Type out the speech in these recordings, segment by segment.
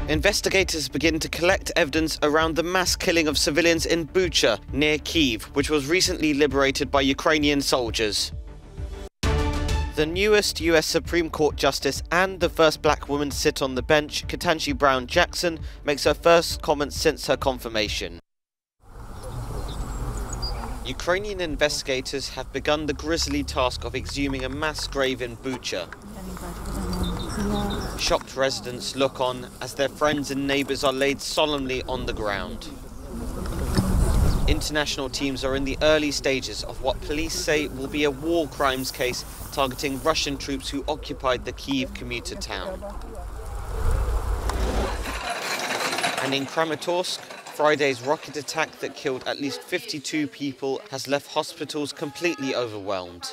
Investigators begin to collect evidence around the mass killing of civilians in Bucha, near Kyiv, which was recently liberated by Ukrainian soldiers. The newest US Supreme Court Justice and the first black woman to sit on the bench, Katanji Brown Jackson, makes her first comments since her confirmation. Ukrainian investigators have begun the grisly task of exhuming a mass grave in Bucha. Shocked residents look on as their friends and neighbours are laid solemnly on the ground. International teams are in the early stages of what police say will be a war crimes case targeting Russian troops who occupied the Kyiv commuter town. And in Kramatorsk, Friday's rocket attack that killed at least 52 people has left hospitals completely overwhelmed.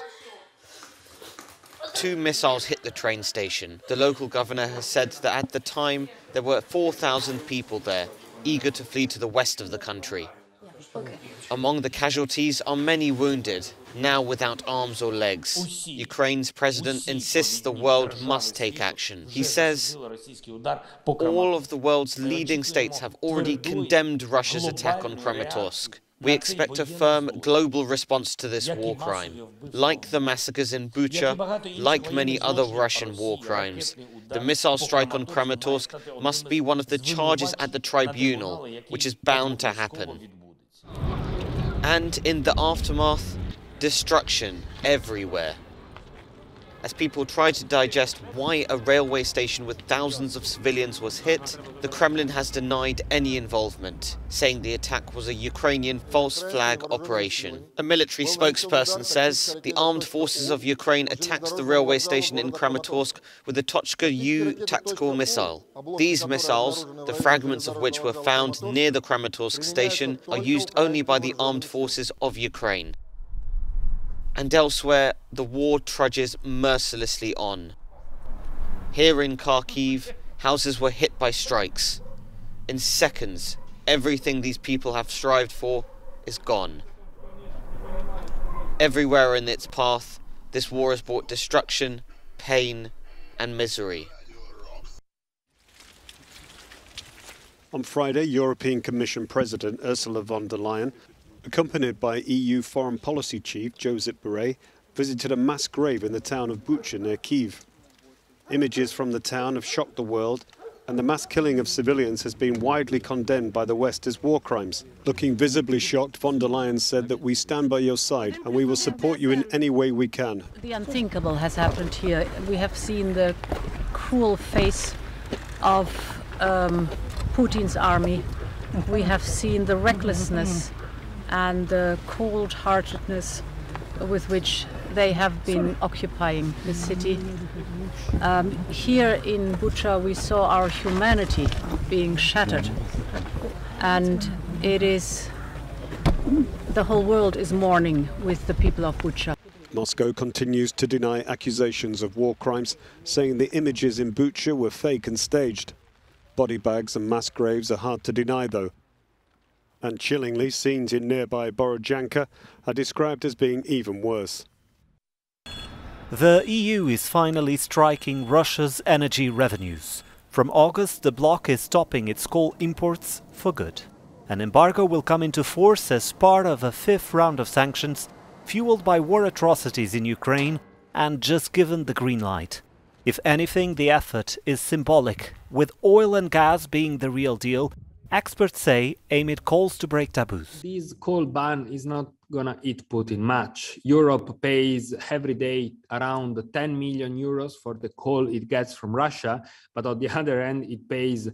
2 missiles hit the train station. The local governor has said that at the time there were 4,000 people there, eager to flee to the west of the country. Among the casualties are many wounded, now without arms or legs. Ukraine's president insists the world must take action. He says all of the world's leading states have already condemned Russia's attack on Kramatorsk. We expect a firm global response to this war crime. Like the massacres in Bucha, like many other Russian war crimes, the missile strike on Kramatorsk must be one of the charges at the tribunal, which is bound to happen. And in the aftermath, destruction everywhere. As people try to digest why a railway station with thousands of civilians was hit, the Kremlin has denied any involvement, saying the attack was a Ukrainian false flag operation. A military spokesperson says the armed forces of Ukraine attacked the railway station in Kramatorsk with a Tochka-U tactical missile. These missiles, the fragments of which were found near the Kramatorsk station, are used only by the armed forces of Ukraine. And elsewhere, the war trudges mercilessly on. Here in Kharkiv, houses were hit by strikes. In seconds, everything these people have strived for is gone. Everywhere in its path, this war has brought destruction, pain, and misery. On Friday, European Commission President Ursula von der Leyen, accompanied by EU Foreign Policy Chief Josep Borrell, visited a mass grave in the town of Bucha near Kyiv. Images from the town have shocked the world, and the mass killing of civilians has been widely condemned by the West as war crimes. Looking visibly shocked, von der Leyen said that we stand by your side and we will support you in any way we can. The unthinkable has happened here. We have seen the cruel face of Putin's army. We have seen the recklessness and the cold-heartedness with which they have been occupying the city. Here in Bucha we saw our humanity being shattered, and the whole world is mourning with the people of Bucha. Moscow continues to deny accusations of war crimes, saying the images in Bucha were fake and staged. Body bags and mass graves are hard to deny, though. And chillingly, scenes in nearby Borodyanka are described as being even worse. The EU is finally striking Russia's energy revenues. From August, the bloc is stopping its coal imports for good. An embargo will come into force as part of a 5th round of sanctions, fueled by war atrocities in Ukraine, and just given the green light. If anything, the effort is symbolic, with oil and gas being the real deal, experts say, amid calls to break taboos. This coal ban is not gonna eat Putin much. Europe pays every day around 10 million euros for the coal it gets from Russia, but on the other hand, it pays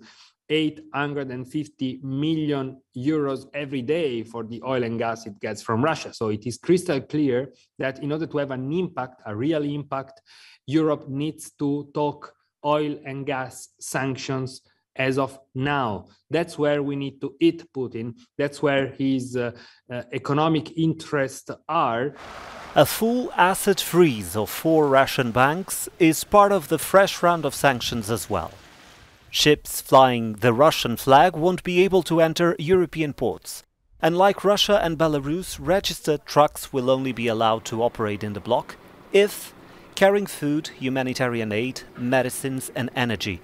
850 million euros every day for the oil and gas it gets from Russia. So it is crystal clear that in order to have an impact, a real impact, Europe needs to talk oil and gas sanctions as of now. That's where we need to hit Putin. That's where his economic interests are. A full asset freeze of 4 Russian banks is part of the fresh round of sanctions as well. Ships flying the Russian flag won't be able to enter European ports. And like Russia and Belarus, registered trucks will only be allowed to operate in the bloc if carrying food, humanitarian aid, medicines and energy.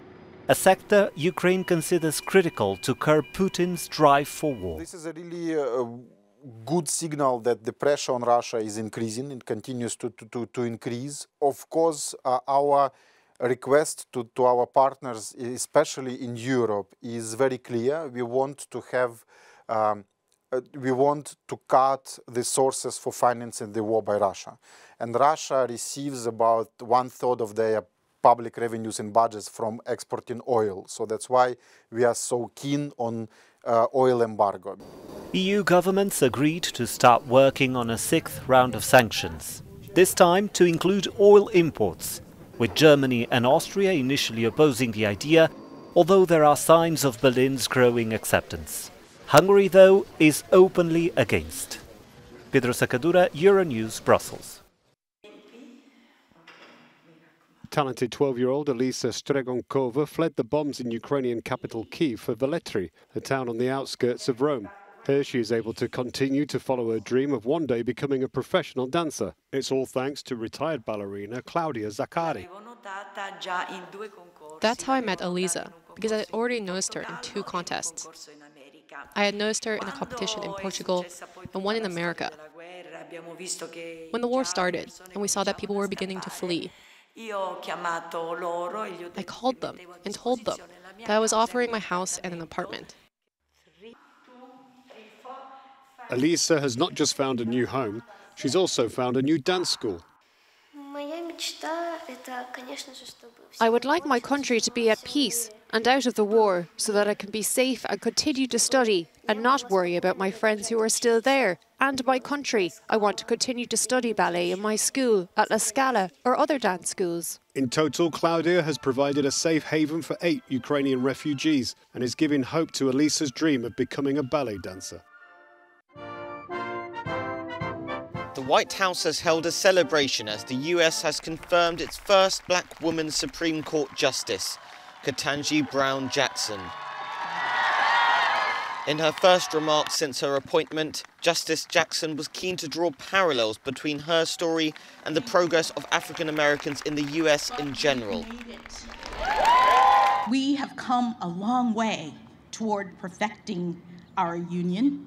a sector Ukraine considers critical to curb Putin's drive for war. This is a really good signal that the pressure on Russia is increasing. It continues to increase. Of course, our request to our partners, especially in Europe, is very clear. We want to have, we want to cut the sources for financing the war by Russia. And Russia receives about 1/3 of their public revenues and budgets from exporting oil. So that's why we are so keen on oil embargo. EU governments agreed to start working on a 6th round of sanctions, this time to include oil imports, with Germany and Austria initially opposing the idea, although there are signs of Berlin's growing acceptance. Hungary, though, is openly against. Pedro Sacadura, Euronews, Brussels. Talented 12-year-old Elisa Stregonkova fled the bombs in Ukrainian capital Kyiv for Velletri, a town on the outskirts of Rome. Here she is able to continue to follow her dream of one day becoming a professional dancer. It's all thanks to retired ballerina Claudia Zaccari. That's how I met Elisa, because I had already noticed her in 2 contests. I had noticed her in a competition in Portugal and one in America. When the war started and we saw that people were beginning to flee, I called them and told them that I was offering my house and an apartment. Elisa has not just found a new home, she's also found a new dance school. I would like my country to be at peace and out of the war so that I can be safe and continue to study and not worry about my friends who are still there. And my country. I want to continue to study ballet in my school, at La Scala or other dance schools. In total, Claudia has provided a safe haven for 8 Ukrainian refugees and is giving hope to Elisa's dream of becoming a ballet dancer. The White House has held a celebration as the US has confirmed its first black woman Supreme Court Justice, Katanji Brown Jackson. In her first remarks since her appointment, Justice Jackson was keen to draw parallels between her story and the progress of African Americans in the US in general. We have come a long way toward perfecting our union.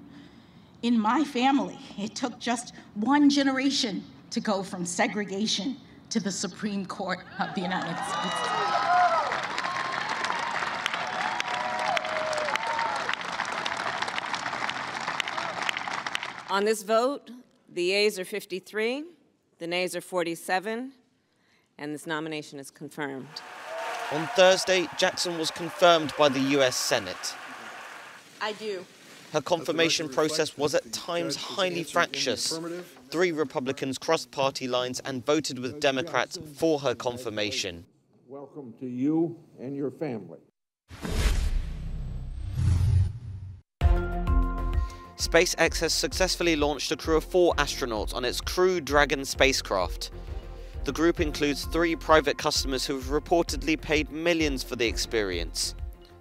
In my family, it took just 1 generation to go from segregation to the Supreme Court of the United States. On this vote, the yeas are 53, the nays are 47, and this nomination is confirmed. On Thursday, Jackson was confirmed by the US Senate. I do. Her confirmation process was at times highly fractious. 3 Republicans crossed party lines and voted with Democrats for her confirmation. Welcome to you and your family. Spacex has successfully launched a crew of 4 astronauts on its Crew Dragon spacecraft. The group includes 3 private customers who have reportedly paid millions for the experience.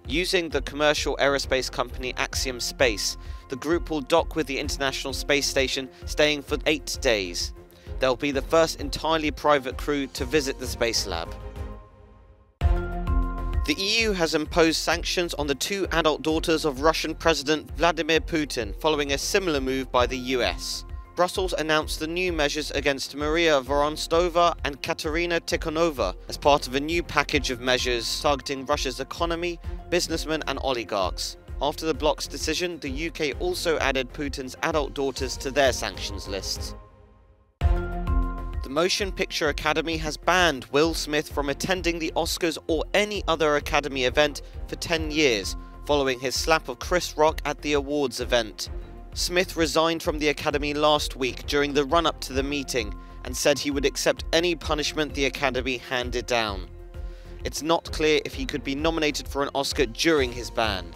Using the commercial aerospace company Axiom Space, the group will dock with the International Space Station, staying for 8 days. They'll be the first entirely private crew to visit the Space Lab. The EU has imposed sanctions on the 2 adult daughters of Russian President Vladimir Putin following a similar move by the US. Brussels announced the new measures against Maria Vorontsova and Katerina Tikhonova as part of a new package of measures targeting Russia's economy, businessmen and oligarchs. After the bloc's decision, the UK also added Putin's adult daughters to their sanctions list. The Motion Picture Academy has banned Will Smith from attending the Oscars or any other Academy event for 10 years, following his slap of Chris Rock at the awards event. Smith resigned from the Academy last week during the run-up to the meeting and said he would accept any punishment the Academy handed down. It's not clear if he could be nominated for an Oscar during his ban.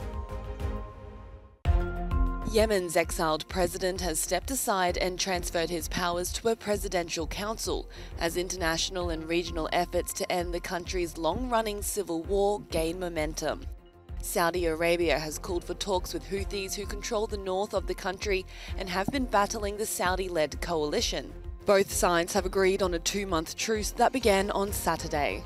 Yemen's exiled president has stepped aside and transferred his powers to a presidential council as international and regional efforts to end the country's long-running civil war gain momentum. Saudi Arabia has called for talks with Houthis who control the north of the country and have been battling the Saudi-led coalition. Both sides have agreed on a 2-month truce that began on Saturday.